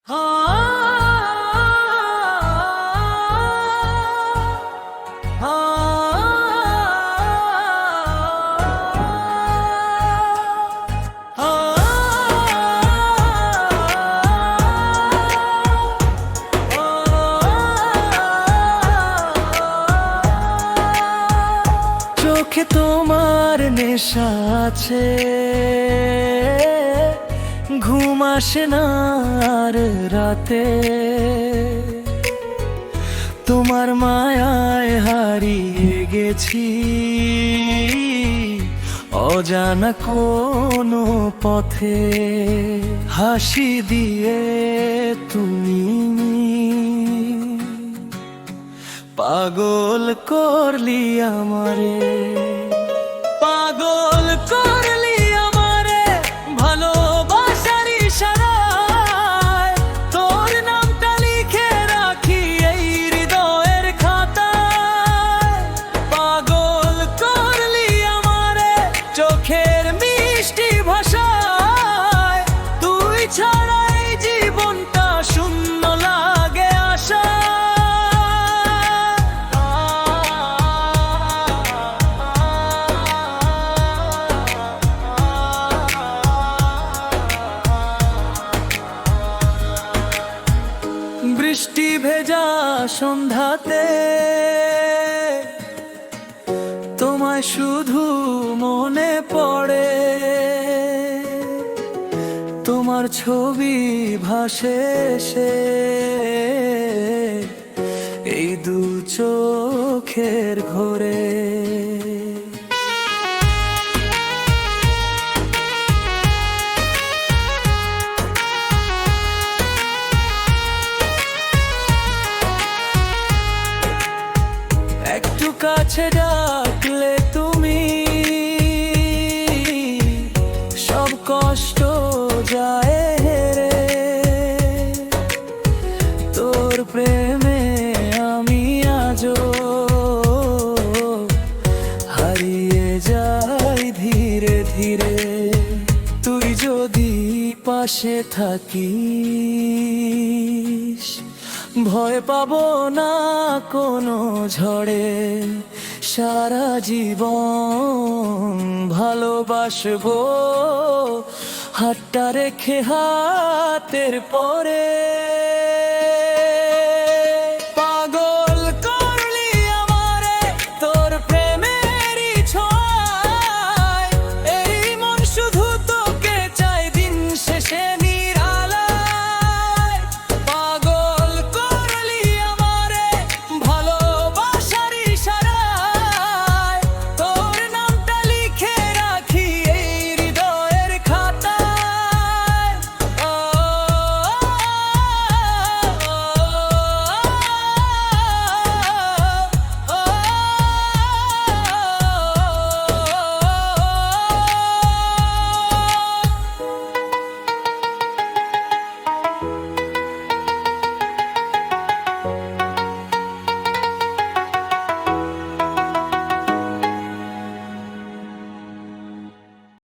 চোখে তোমার নেশা আছে, ঘুম আসে না আর রাতে। তোমার মায়ায় হারিয়ে গেছি অজানা কোনো পথে। হাসি দিয়ে তুমি পাগল করলি আমারে, পাগল করলি আমারে ভালোবাসার ইশারায়। তোর নামটা লিখে রাখি এই হৃদয়ের খাতায়। পাগল করলি আমারে চোখের মিষ্টি ভাষায়। তুই ছাড়া এই জীবনটা শূন্য লাগে আশা। বৃষ্টি ভেজা সন্ধ্যাতে তোমায় শুধু মনে পড়ে। তোমার ছবি ভাসে সে এই দু চোখের ঘোরে। একটু কাছে ডাকলে তুমি সব কষ্ট যায় হেরে। তোর প্রেমে আমি আজও হারিয়ে যাই ধীরে ধীরে। তুই যদি পাশে থাকিস ভয় পাবো না কোনো ঝড়ে। সারা জীবন ভালোবাসবো হাতটা রেখে হাতের পরে।